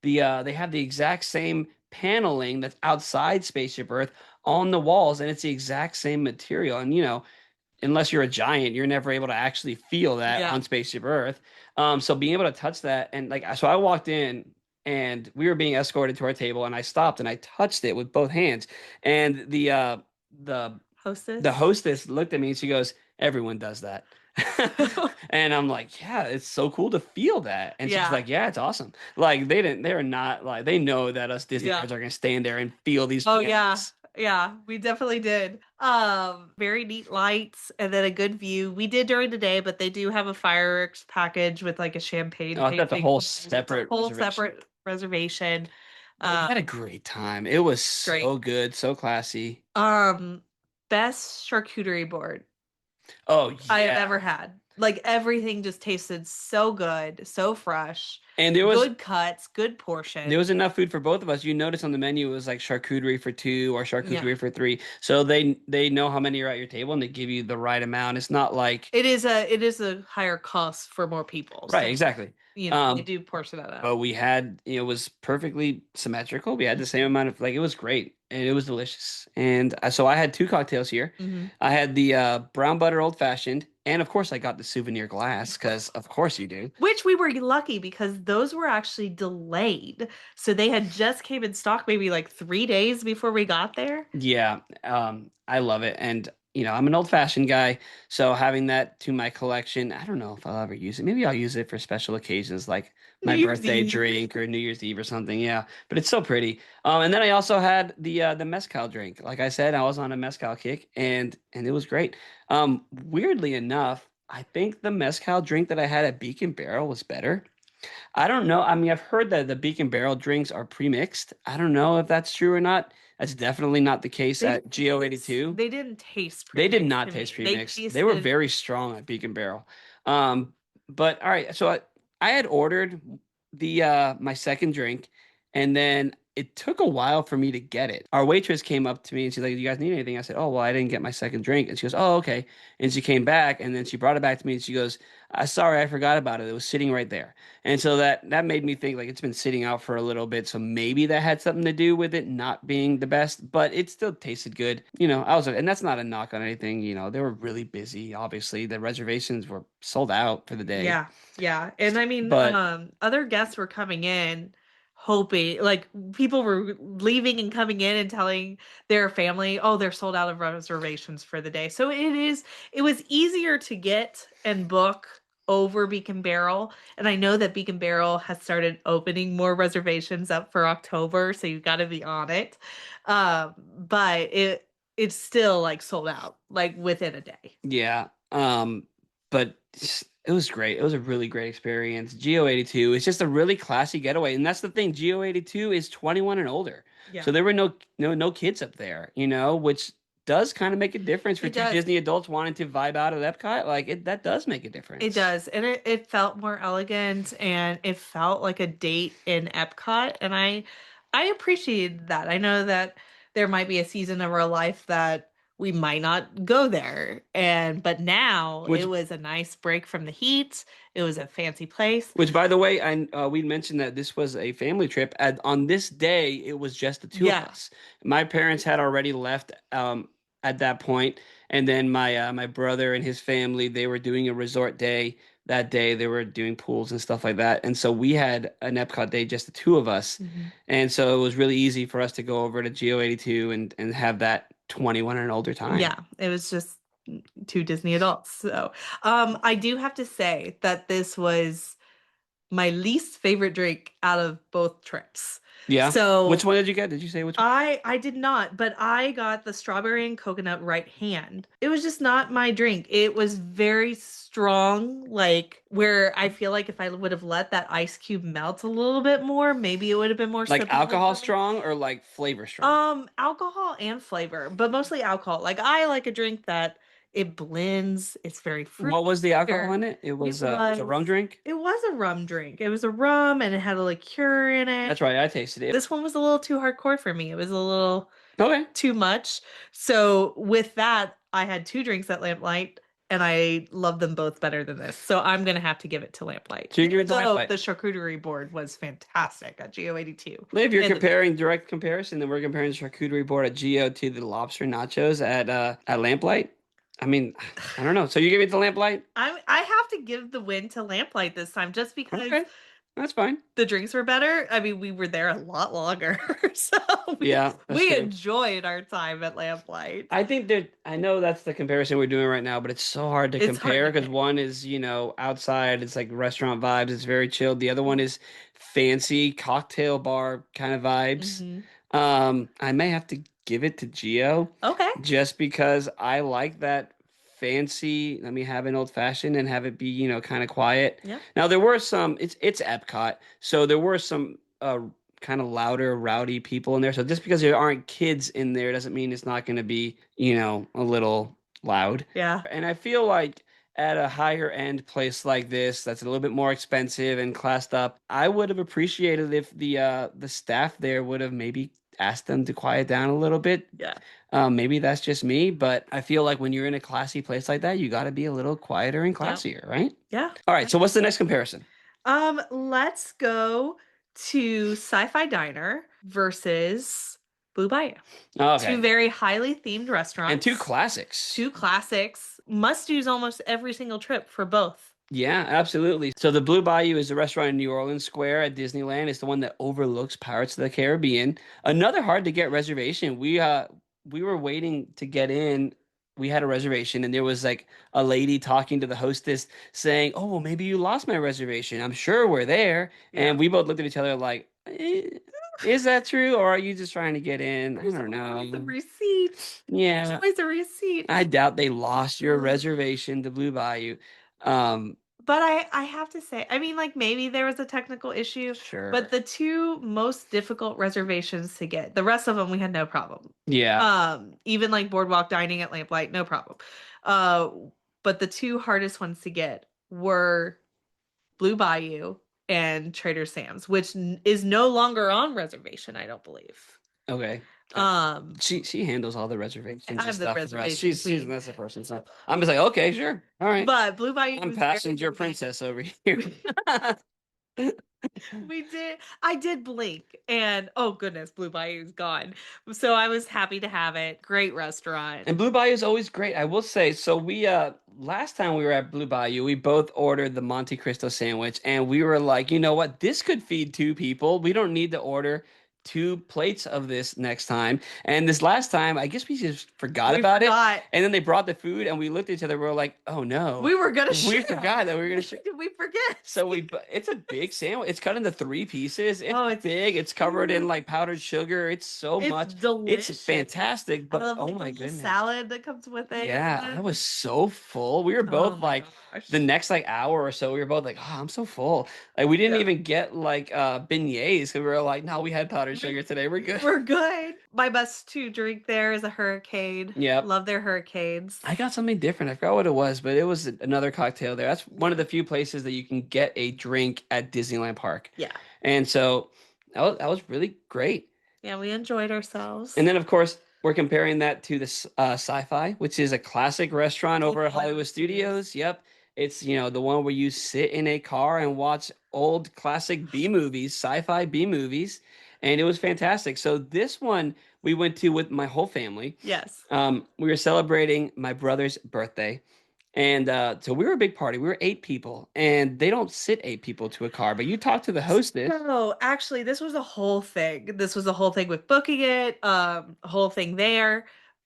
they have the exact same paneling that's outside Spaceship Earth on the walls, and it's the exact same material. And unless you're a giant, you're never able to actually feel that Yeah. on Spaceship Earth. So being able to touch that, and like, so I walked in and we were being escorted to our table, and I stopped and I touched it with both hands, and the the Hostess. hostess looked at me and she goes, "Everyone does that." And I'm like, yeah, it's so cool to feel that. And she's Yeah. like, yeah, it's awesome. Like they're not like they know that us Disney Yeah. nerds are gonna stand there and feel these Oh yeah. feelings. Yeah, we definitely did. Very neat lights and then a good view. We did during the day, but they do have a fireworks package with like a champagne Oh, that's a tasting. whole It's a separate whole reservation. separate reservation. But we Uh, had a great time. It was Great. so good, so classy. Um, Best charcuterie board Oh I have yeah. ever had. Like everything just tasted so good, so fresh, And good cuts, good there was portions. enough food for both of us. You notice on the menu it was like charcuterie for two or Yeah. charcuterie for three. So they know how many are at your table and they give you the right amount. It's not like It is a higher cost for more people. right, So, exactly. they Um, do portion that up. but we had it was perfectly symmetrical. We had the same amount of like it was great and it was delicious. And so I had two cocktails here. Mm-hmm. I had the brown butter old fashioned, and of course I got the souvenir glass because of course you do. Which we were lucky because those were actually delayed. So they had just came in stock maybe like 3 days before we got there. Yeah, I love it. And, I'm an old-fashioned guy, so having that to my collection, I don't know if I'll ever use it. Maybe I'll use it for special occasions like New my Year's birthday Eve. drink or New Year's Eve or something. Yeah, but it's so pretty. And then I also had the mezcal drink. Like I said, I was on a mezcal kick and it was great. Weirdly enough, I think the mezcal drink that I had at Beak and Barrel was better. I don't know. I mean, I've heard that the Beacon Barrel drinks are pre-mixed. I don't know if that's true or not. That's definitely not the case They at didn't taste, GO82. they didn't taste They did premixed not to taste me. They pre-mixed. They were tasted, very strong at Beacon Barrel. Um, but all right, so I had ordered the my second drink, and then it took a while for me to get it. Our waitress came up to me and she's like, "Do you guys need anything?" I said, "Oh, well, I didn't get my second drink." And she goes, "Oh, okay." And she came back and then she brought it back to me and she goes, "Sorry, I forgot about it. It was sitting right there." And so that made me think like it's been sitting out for a little bit, so maybe that had something to do with it not being the best, but it still tasted good. And that's not a knock on anything, they were really busy, obviously. The reservations were sold out for the day. yeah, yeah. And I mean, But other guests were coming in hoping, like people were leaving and coming in and telling their family, oh, they're sold out of reservations for the day. So it was easier to get and book over Beacon Barrel. And I know that Beacon Barrel has started opening more reservations up for October, so you got to be on it. But it's still like sold out like within a day. yeah, but it was great. It was a really great experience. GO82 is just a really classy getaway, and that's the thing. GO82 is 21 and older, Yeah. so there were no kids up there, which does kind of make a difference for It two does. Disney adults wanting to vibe out at Epcot. Like that does make a It difference. does. And it felt more elegant and it felt like a date in Epcot. And I appreciated that. I know that there might be a season of our life that we might not go there. But now it Which was a nice break from the heat. It was a fancy place. Which, by the way, we mentioned that this was a family trip. And on this day, it was just the two of Yeah. us. My parents had already left at that point, and then my brother and his family they were doing a resort day that day. They were doing pools and stuff like that, and so we had an Epcot day, just the two of us, Mhm. and so it was really easy for us to go over to Go82 and have that 21 and older time. Yeah, it was just two Disney adults. So, I do have to say that this was my least favorite drink out of both trips. Yeah. Which So one did you get? Did you say which one? I did not, but I got the strawberry and coconut right hand. It was just not my drink. It was very strong, like where I feel like if I would have let that ice cube melt a little bit more, maybe it would have been more Like sippable alcohol for me. strong or like flavor strong? Alcohol and flavor, but mostly alcohol. Like I like a drink that it blends. It's very fruity. What was the alcohol Or in it? it It was a rum drink. it was a rum drink. It was a rum and it had a liqueur in it. That's right. I tasted it. This one was a little too hardcore for me. It was a little Okay. too much. So with that, I had two drinks at Lamplight and I love them both better than this. So I'm gonna have to give it to Lamplight. So you give it to So Lamplight. the charcuterie board was fantastic at GO82. If you're And comparing direct comparison, then we're comparing the charcuterie board at Geo to the lobster nachos at Lamplight. I mean, I don't know. So you give it to Lamplight? I have to give the win to Lamplight this time just because Okay, that's fine. the drinks were better. I mean, we were there a lot longer. So Yeah, that's we true. enjoyed our time at Lamplight. I think that I know that's the comparison we're doing right now, but it's so hard to It's hard compare to because pick. one is, outside, it's like restaurant vibes, it's very chilled. The other one is fancy cocktail bar kind of vibes. Hmm. I may have to give it to Geo Okay. just because I like that fancy. Let me have an old fashioned and have it be, kind of quiet. Yeah. Now there were some. It's Epcot, so there were some kind of louder, rowdy people in there. So just because there aren't kids in there doesn't mean it's not going to be, a little loud. Yeah. And I feel like at a higher end place like this that's a little bit more expensive and classed up, I would have appreciated if the staff there would have maybe asked them to quiet down a little bit. Yeah. Maybe that's just me, but I feel like when you're in a classy place like that, you got to be a little quieter and Yeah. classier, right? Yeah. All right, so what's the next comparison? Let's go to Sci-Fi Diner versus Blue Bayou. Two Okay. very highly themed And two restaurants. classics. Two classics. Must-dos almost every single trip for both. Yeah, absolutely. So the Blue Bayou is a restaurant in New Orleans Square at Disneyland. It's the one that overlooks Pirates of the Caribbean. Another hard to get reservation. We were waiting to get in. We had a reservation and there was like a lady talking to the hostess saying, "Oh, well, maybe you lost my reservation. I'm sure we're there." Yeah. And we both looked at each other like, is that true or are you just trying to get in? I don't Always a know. receipt. There's Yeah. always a receipt. I doubt they lost your reservation to Blue Bayou. Um, But I have to say, I mean, like maybe there was a technical issue, but sure. the two most difficult reservations to get, the rest of them we had no problem. Yeah. Even like boardwalk dining at Lamplight, no problem. Uh, but the two hardest ones to get were Blue Bayou and Trader Sam's, which is no longer on reservation, I don't believe. Okay. Um, She handles all the reservations and I'm the stuff for us. reservation She's queen. that's the person. So I'm just like, okay, sure. All right. But Blue Bayou I'm was very passenger princess over here. we did. I did blink, and oh goodness, Blue Bayou's gone. So I was happy to have it. Great restaurant. And Blue Bayou is always great, I will say. So we last time we were at Blue Bayou, we both ordered the Monte Cristo sandwich and we were like, you know what? This could feed two people. We don't need to order two plates of this next time. And this last time, I guess we just forgot We about it. forgot. And then they brought the food and we looked at each other, we were like, oh no. We were gonna We share. forgot that we were gonna share. Did we forget? So it's a big sandwich. It's cut into three pieces. It's Oh, it's big. It's covered in huge. like powdered sugar. It's so It's much. delicious. It's fantastic. I But love oh like, the my little goodness. salad that comes with it. Yeah, I was so full. We were Oh both my like gosh. the next like hour or so, we were both like, oh, I'm so full. Like we didn't Yeah. even get like beignets because we were like, no, we had powdered sugar today. We're good. We're good. My best to drink there is a hurricane. Yep. Love their hurricanes. I got something different. I forgot what it was, but it was another cocktail there. That's one of the few places that you can get a drink at Disneyland Park. Yeah. And so that was really great. Yeah, we enjoyed ourselves. And then, of course, we're comparing that to the Sci-Fi, which is a classic restaurant over at Hollywood Studios. Yep. It's, the one where you sit in a car and watch old classic B movies, sci-fi B movies. And it was fantastic. So this one we went to with my whole family. Yes. We were celebrating my brother's birthday. And so we were a big party. We were 8 people, and they don't sit 8 people to a car. But you talk to the hostess. No, actually, this was a whole thing. This was a whole thing with booking it, a whole thing there.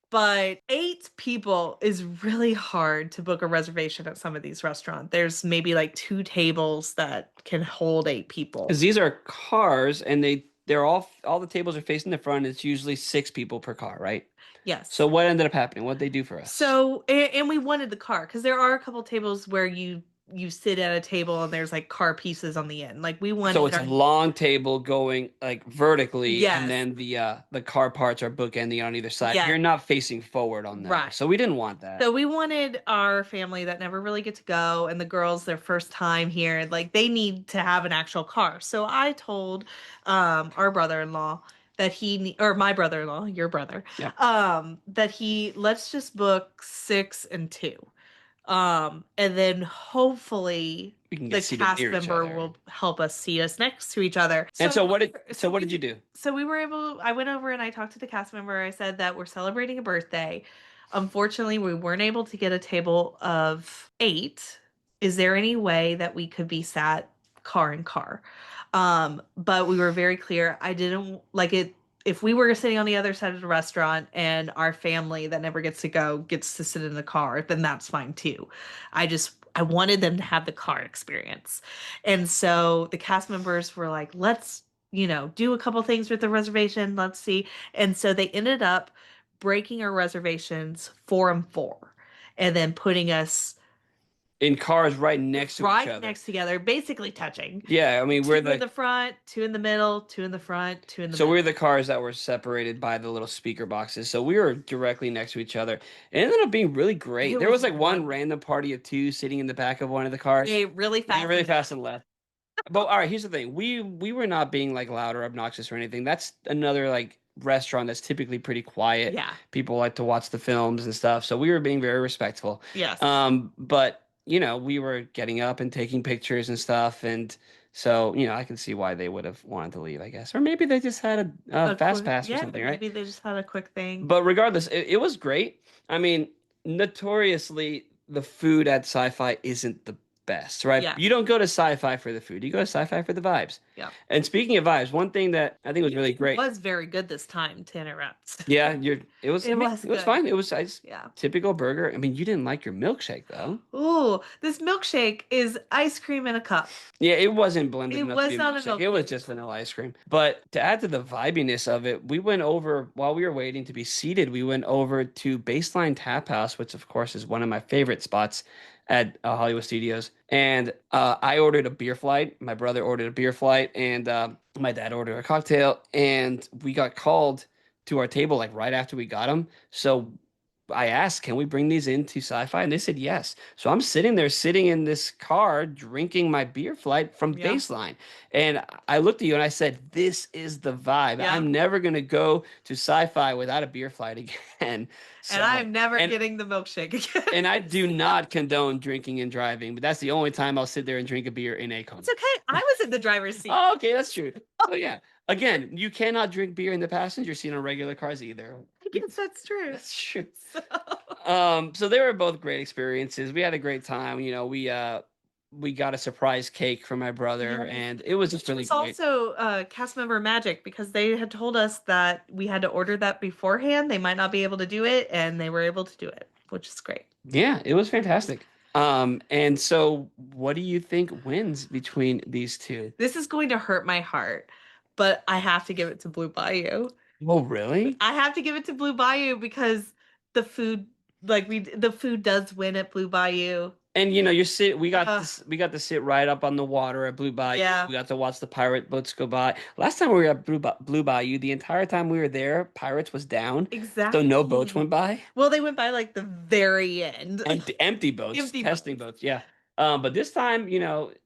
But 8 people is really hard to book a reservation at some of these restaurants. There's maybe like 2 tables that can hold 8 people. Because these are cars, and they're all the tables are facing the front. It's usually 6 people per car, right? Yes. So what ended up happening? What'd they do for us? So, and we wanted the car because there are a couple tables where you sit at a table and there's like car pieces on the end. Like we wanted. So it's a long table going like vertically, Yes. and then the car parts are bookending on either side. Yes. You're not facing forward on that. Right. So we didn't want that. So we wanted our family that never really get to go and the girls their first time here, like they need to have an actual car. So I told our brother-in-law that or my brother-in-law, your brother, Yeah. that let's just book 6 and 2. And then hopefully We can the get seated cast near each member other. will help us seat us next to each other. And so what did you do? So we were I went over and I talked to the cast member. I said that we're celebrating a birthday. Unfortunately, we weren't able to get a table of 8. Is there any way that we could be sat car in car? But we were very clear. I didn't like it. If we were sitting on the other side of the restaurant and our family that never gets to go gets to sit in the car, then that's fine too. I wanted them to have the car experience. And so the cast members were like, let's do a couple things with the reservation. Let's see. And so they ended up breaking our reservations 4 and 4 and then putting us In cars right next to each right other. next together, basically touching. Yeah, I mean, Two in the front, two in the middle, two in the front, two in the so we're middle. the cars that were separated by the little speaker boxes. So we were directly next to each other. It ended up being really great. It There was was like one wonderful. random party of two sitting in the back of one of the cars. They really They fast really and left. fast and left. But all right, here's the thing. We were not being like loud or obnoxious or anything. That's another like restaurant that's typically pretty quiet. Yeah. People like to watch the films and stuff. So we were being very respectful. Yes. But we were getting up and taking pictures and stuff, and so I can see why they would have wanted to leave, I guess, or maybe they just had a A fast quick, pass or yeah, something, right? maybe they just had a quick thing. But regardless, it was great. I mean, notoriously, the food at Sci-Fi isn't the best, right? Yeah. You don't go to Sci-Fi for the food. You go to Sci-Fi for the vibes. Yeah. And speaking of vibes, one thing that I think was really It great. was very good this time to interrupt. Yeah, it was. It I mean, was it was good. fine. It was Yeah. typical burger. I mean, you didn't like your milkshake though. Ooh, this milkshake is ice cream in a cup. Yeah, it wasn't blended It enough to was be a not a milkshake. It was milkshake. just vanilla ice cream. But to add to the vibiness of it, we went over while we were waiting to be seated. We went over to Baseline Tap House, which of course is one of my favorite spots at Hollywood Studios. And I ordered a beer flight. My brother ordered a beer flight, and my dad ordered a cocktail. And we got called to our table like right after we got them. So I asked, can we bring these into Sci-Fi? And they said yes. So I'm sitting in this car, drinking my beer flight from Yeah. Baseline. And I looked at you and I said, this is the vibe. Yeah. I'm never going to go to Sci-Fi without a beer flight again. And I'm never getting the milkshake again. And I do not condone drinking and driving, but that's the only time I'll sit there and drink a beer in a car. It's okay. I was in the driver's seat. Oh, okay, that's true. So yeah, again, you cannot drink beer in the passenger seat on regular cars either. I guess that's true. That's true. So. So they were both great experiences. We had a great time. We got a surprise cake from my brother, and it was just really It's great. also cast member magic because they had told us that we had to order that beforehand. They might not be able to do it, and they were able to do it, which is great. Yeah, it was fantastic. And so what do you think wins between these two? This is going to hurt my heart, but I have to give it to Blue Bayou. Oh, really? I have to give it to Blue Bayou because the food, the food does win at Blue Bayou. And we got to sit right up on the water at Blue Bayou. Yeah. We got to watch the pirate boats go by. Last time we were at Blue Bayou, the entire time we were there, Pirates was down. Exactly. So no boats went by. Well, they went by like the very end. Empty boats, Empty testing boats, yeah. But this time,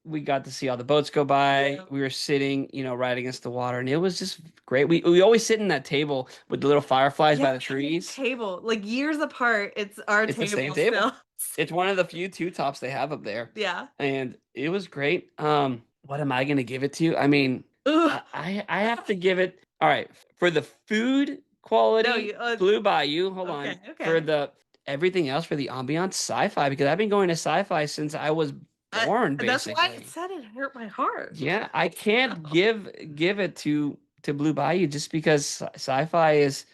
we got to see all the boats go by. Yeah. We were sitting, right against the water, and it was just great. We always sit in that table with the little fireflies by the trees. Table, like years apart, it's our It's table. the same table. Still. It's one of the few two tops they have up there. Yeah. And it was great. What am I gonna give it to? I mean, I have to give it. All right, for the food quality, Blue Bayou. Hold on. Okay. For the everything else, for the ambiance, Sci-Fi, because I've been going to Sci-Fi since I was born. That's Basically, why I said it hurt my heart. yeah, I can't give it to Blue Bayou just because Sci-Fi is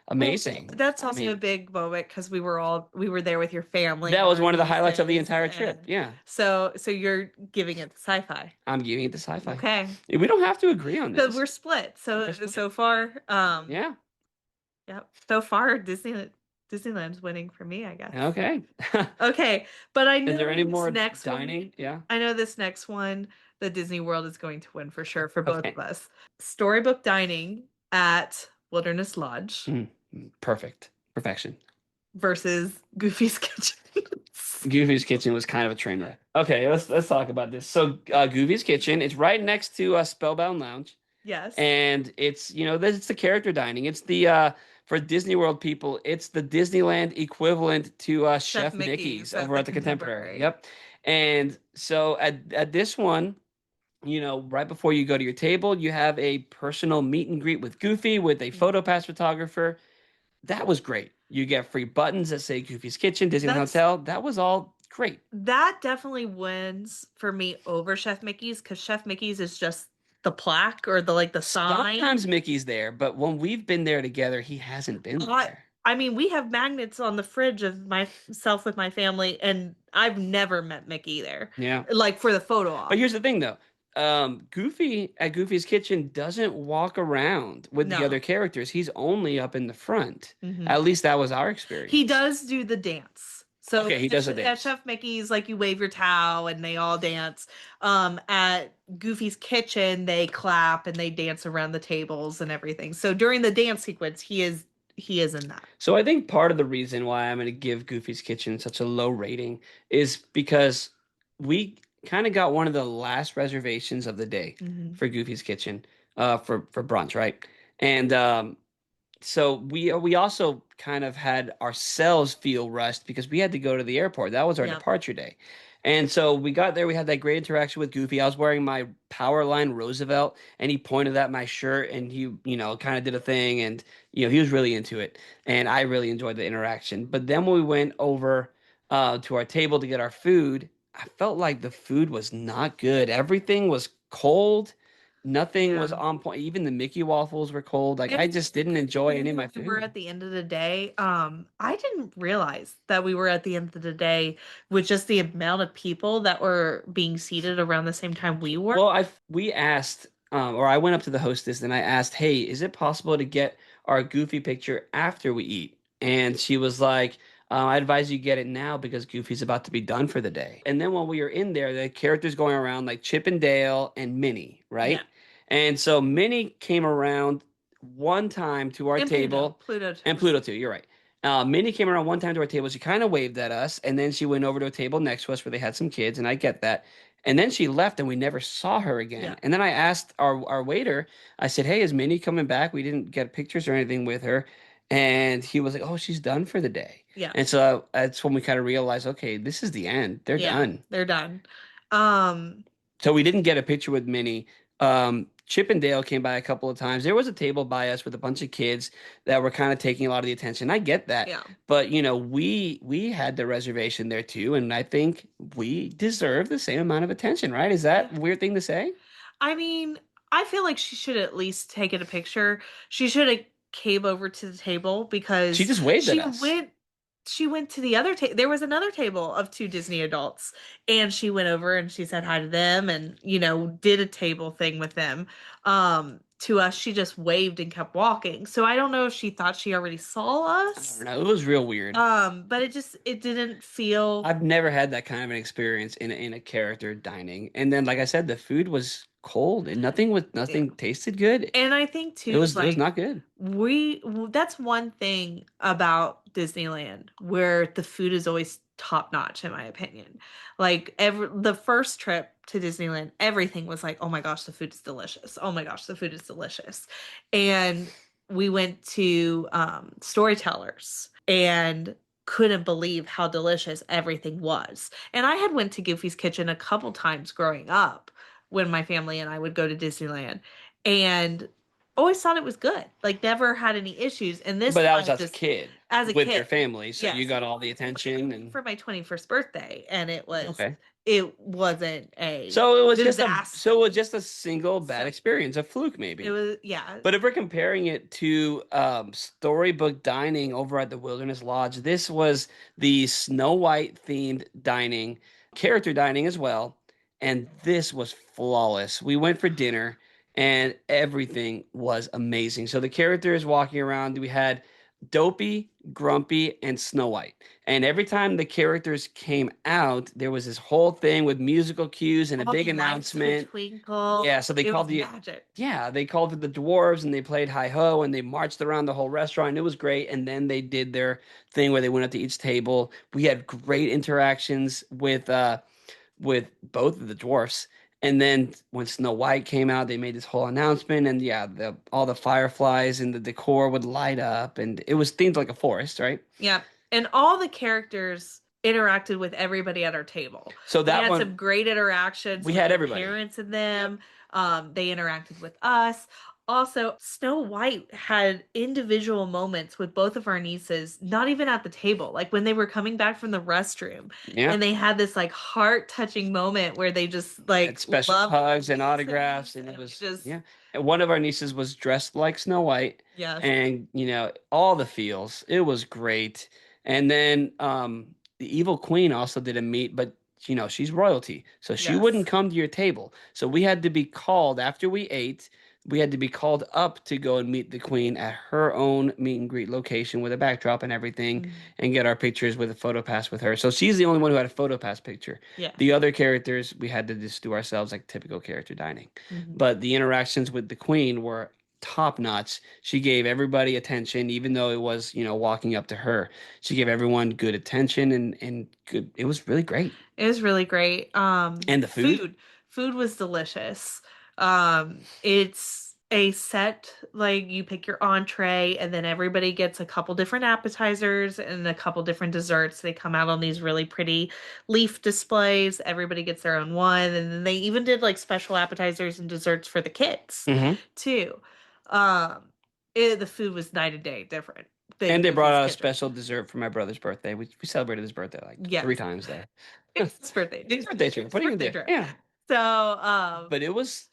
amazing. Well, that's also a big moment because we were there with your family. That was one of the highlights of the entire trip. Yeah. So you're giving it to Sci-Fi. I'm giving it to Sci-Fi. Okay. We don't have to agree on this. Because we're split. So far, yeah. Yep. So far, Disneyland's winning for me, I guess. Okay. Okay, but I know is there any more next dining? One, yeah. I know this next one, the Disney World is going to win for sure for both of us. Storybook dining at Wilderness Lodge. Perfect. Perfection. Versus Goofy's Kitchen. Goofy's Kitchen was kind of a train wreck. Okay, let's talk about this. So Goofy's Kitchen, it's right next to Spellbound Lounge. Yes. And it's it's the character dining. It's the for Disney World people, it's the Disneyland equivalent to Chef Mickey's over at the Contemporary. Yep. And so at this one, right before you go to your table, you have a personal meet and greet with Goofy with a photo pass photographer. That was great. You get free buttons that say Goofy's Kitchen, Disneyland Hotel. That was all great. That definitely wins for me over Chef Mickey's because Chef Mickey's is just the plaque or the sign. Sometimes Mickey's there, but when we've been there together, he hasn't been there. I mean, we have magnets on the fridge of myself with my family, and I've never met Mickey there. Yeah. Like for the photo op. But here's the thing, though. Goofy at Goofy's Kitchen doesn't walk around with the other No. characters. He's only up in the front. Hmm. At least that was our He experience. does do the dance. So Okay, he does a at dance. Chef Mickey's, like you wave your towel and they all dance. At Goofy's Kitchen, they clap and they dance around the tables and everything. So during the dance sequence, he is in that. So I think part of the reason why I'm going to give Goofy's Kitchen such a low rating is because we kind of got one of the last reservations of the day Hmm. for Goofy's Kitchen, for brunch, right? And so we also kind of had ourselves feel rushed because we had to go to the airport. That was our Yep. departure day. And so we got there, we had that great interaction with Goofy. I was wearing my Powerline Roosevelt and he pointed at my shirt and he kind of did a thing and he was really into it. And I really enjoyed the interaction. But then when we went over to our table to get our food, I felt like the food was not good. Everything was cold. Nothing Yeah. was on point. Even the Mickey waffles were cold. Like I And just didn't enjoy any of my we were food. at the end of the day. I didn't realize that we were at the end of the day with just the amount of people that were being seated around the same time we were. Well, we asked, or I went up to the hostess and I asked, "Hey, is it possible to get our Goofy picture after we eat?" And she was like, "I advise you get it now because Goofy's about to be done for the day." And then when we were in there, the characters going around like Chip and Dale and Minnie, Yeah. right? And so Minnie came around one time to our And Pluto. table, Pluto and too. Pluto too. You're right. Minnie came around one time to our table. She kind of waved at us, and then she went over to a table next to us where they had some kids, and I get that. And then she left and we never saw her again. Yeah. And then I asked our waiter, I said, "Hey, is Minnie coming back? We didn't get pictures or anything with her." And he was like, "Oh, she's done for the day." Yeah. And so that's when we kind of realized, okay, this is the end. They're Yeah. done. They're done. Um, So we didn't get a picture with Minnie. Chip and Dale came by a couple of times. There was a table by us with a bunch of kids that were kind of taking a lot of the attention. I get that, yeah. but we had the reservation there too, and I think we deserve the same amount of attention, right? Is Yeah. that a weird thing to say? I mean, I feel like she should at least taken a picture. She should have came over to the table She because just waved at she us. went she went to the other table. There was another table of two Disney adults, and she went over and she said hi to them and did a table thing with them. To us, she just waved and kept walking. So I don't know if she thought she already saw I don't us. know. It was real weird. But it didn't feel. I've never had that kind of an experience in a character dining. And then, like I said, the food was cold and Yeah. nothing tasted good. And I think It too, was it was like not good. that's one thing about Disneyland where the food is always top notch in my opinion. Like the first trip to Disneyland, everything was like, "Oh my gosh, the food is delicious. Oh my gosh, the food is delicious." And we went to Storytellers and couldn't believe how delicious everything was. And I had went to Goofy's Kitchen a couple times growing up when my family and I would go to Disneyland and always thought it was good. Like never had any issues. And this But that was one as a just kid as a with your kid. family, so you Yes. got all the attention and For my 21st birthday and okay. it wasn't a So disaster. it was just a single bad So experience, a fluke it maybe. was yeah. But if we're comparing it to storybook dining over at the Wilderness Lodge, this was the Snow White themed dining, character dining as well, and this was flawless. We went for dinner and everything was amazing. So the characters walking around, we had Dopey, Grumpy, and Snow White. And every time the characters came out, there was this whole thing with musical cues and a All big the lights would announcement. twinkle. Yeah, so they It was called the magic. yeah, they called it the dwarves and they played hi ho and they marched around the whole restaurant. It was great. And then they did their thing where they went up to each table. We had great interactions with both of the dwarfs. And then when Snow White came out, they made this whole announcement and yeah, the all the fireflies and the decor would light up and it was themed like a forest, right? Yeah. And all the characters interacted with everybody at our table. So We that had one some great interactions we with had their everybody. parents and them. They interacted with us. Also, Snow White had individual moments with both of our nieces, not even at the table, like when they were coming back from the restroom Yeah. and they had this like heart touching moment where they just Had like special loved our hugs and autographs nieces and it and we was just, yeah. And one of our nieces was dressed like Snow White yes. and all the feels. It was great. And then the Evil Queen also did a meet, but she's royalty. So she wouldn't Yes. come to your table. So we had to be called after we ate. We had to be called up to go and meet the queen at her own meet and greet location with a backdrop and everything Mhm. and get our pictures with a photo pass with her. So she's the only one who had a photo pass picture. Yeah. The other characters, we had to just do ourselves like typical character dining. Mhm. But the interactions with the queen were top notch. She gave everybody attention, even though it was, walking up to her. She gave everyone good attention and good. It was really great. It was really great. And the food? Food was delicious. It's a set, like you pick your entree and then everybody gets a couple different appetizers and a couple different desserts. They come out on these really pretty leaf displays. Everybody gets their own one. And then they even did like special appetizers and desserts for the kids Hmm. too. The food was night and day different than And they brought Goofy's out a Kitchen. special dessert for my brother's birthday. We celebrated his birthday like three Yes. times there. It's his birthday. His birthday trip. It's What are you birthday gonna do? trip. Yeah. So, But it was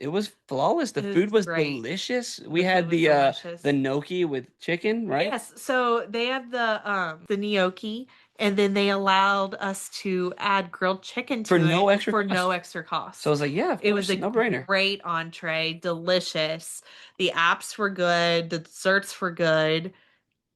flawless. The it was food was great. delicious. We The food had was the delicious. gnocchi with chicken, right? Yes, so they had the gnocchi, and then they allowed us to add grilled chicken For to no it extra for no cost. extra So I cost. was like, yeah, of It was course, a no brainer. great entree, delicious. The apps were good, the desserts were good.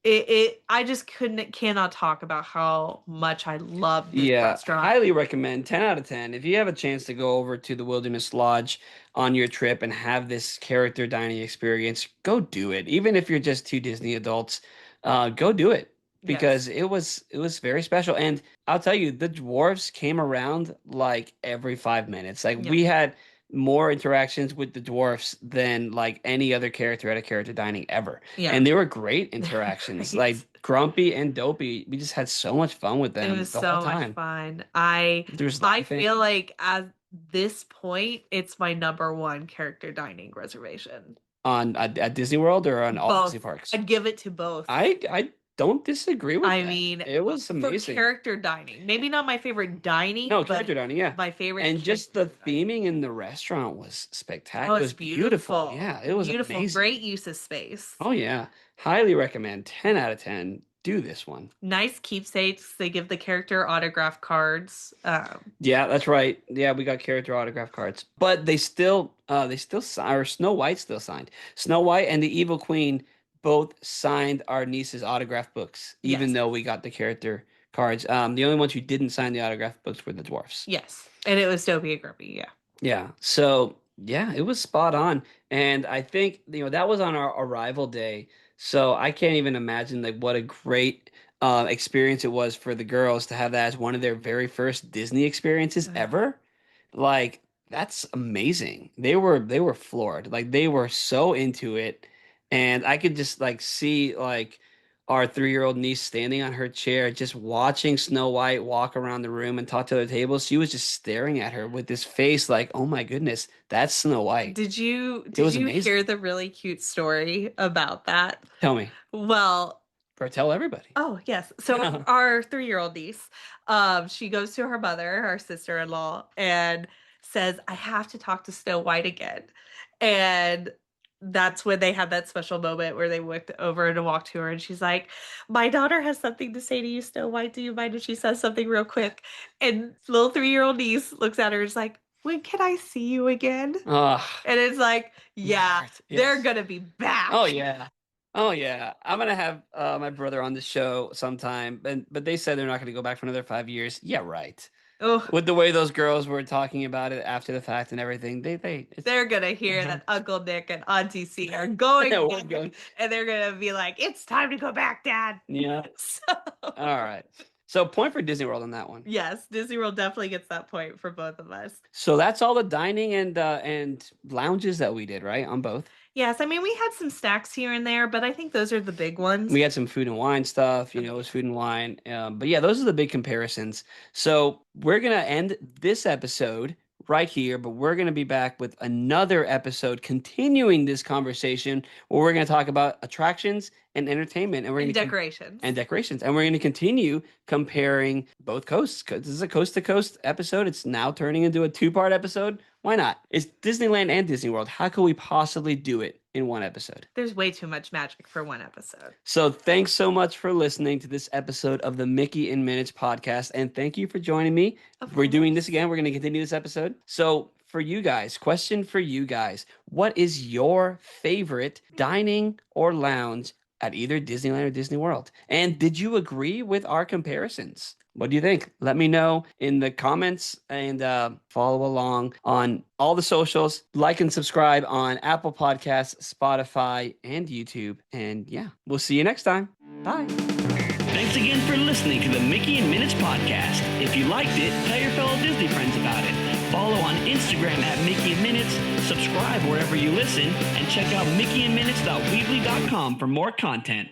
I just cannot talk about how much I love this Yeah, restaurant. highly recommend. 10 out of 10. If you have a chance to go over to the Wilderness Lodge on your trip and have this character dining experience, go do it. Even if you're just two Disney adults, go do it because Yes. it was very special. And I'll tell you, the dwarves came around like every 5 minutes. Like Yep. we had more interactions with the dwarfs than like any other character at a character dining ever. Yeah. And they were great They're interactions. Like great. Grumpy and Dopey, we just had so much fun with It them was the whole so much time. fun. I There was I laughing feel like at this point it's my number one character dining reservation. on at Disney World or on all Disney Both. parks. I'd give it to both. I don't disagree with I that. mean, It was for amazing. character dining, maybe not my favorite dining, No, but character dining, yeah. my favorite And just the character dining. theming in the restaurant was Oh, spectacular. It it's was beautiful. beautiful. Yeah, it was Beautiful. amazing. Great use of space. Oh yeah. Highly recommend. 10 out of 10. Do this one. Nice keepsakes. They give the character autograph cards. Yeah, that's right. Yeah, we got character autograph cards. But they still or Snow White still signed. Snow White and the Evil Queen both signed our niece's autograph books, even Yes. though we got the character cards. The only ones who didn't sign the autograph books were the dwarfs. Yes. And it was Dopey and Grumpy. Yeah. Yeah. So yeah, it was spot on. And I think, that was on our arrival day. So I can't even imagine like what a great experience it was for the girls to have that as one of their very first Disney experiences Ugh. ever. Like that's amazing. They were floored. Like they were so into it. And I could just like see like our 3-year-old niece standing on her chair, just watching Snow White walk around the room and talk to other tables. She was just staring at her with this face like, oh my goodness, that's Snow White. Did you It did was you amazing. hear the really cute story about that? Tell me, Well, or tell everybody. oh yes. So our 3-year-old niece, she goes to her mother, our sister-in-law, and says, I have to talk to Snow White again. And that's when they had that special moment where they looked over to walk to her and she's like, my daughter has something to say to you, Snow White. Do you mind if she says something real quick? And little 3-year-old niece looks at her and is like, when can I see you again? Ah, And it's like, my yeah, heart. they're Yes. gonna be back. Oh yeah. Oh yeah. I'm gonna have my brother on the show sometime, but they said they're not gonna go back for another 5 years. Yeah, right. Oh, With the way those girls were talking about it after the fact and everything, it's they're gonna hear that Uncle Nick and Auntie C are going yeah, we're back, going. and they're gonna be like, "It's time to go back, Dad." Yeah. So, All right. So point for Disney World on that one. yes, Disney World definitely gets that point for both of us. So that's all the dining and lounges that we did, right? On both. Yes, I mean we had some snacks here and there, but I think those are the big ones. We had some food and wine stuff, it was Yes. food and wine. But yeah, those are the big comparisons. So we're gonna end this episode right here, but we're gonna be back with another episode continuing this conversation where we're gonna talk about attractions and entertainment, and we're And gonna decorations. and decorations, and we're gonna continue comparing both coasts. 'Cause this is a coast to coast episode. It's now turning into a two-part episode. Why not? It's Disneyland and Disney World. How could we possibly do it in one episode. There's way too much magic for one episode. So thanks so much for listening to this episode of the Mickey in Minutes podcast. And thank you for joining me. We're doing this again. We're going to continue this episode. So for you guys, question for you guys. What is your favorite dining or lounge at either Disneyland or Disney World? And did you agree with our comparisons? What do you think? Let me know in the comments and follow along on all the socials. Like and subscribe on Apple Podcasts, Spotify, and YouTube. And yeah, we'll see you next time. Bye. Thanks again for listening to the Mickey in Minutes podcast. If you liked it, tell your fellow Disney friends about it. Follow on Instagram at Mickey in Minutes, subscribe wherever you listen, and check out mickeyinminutes.weebly.com for more content.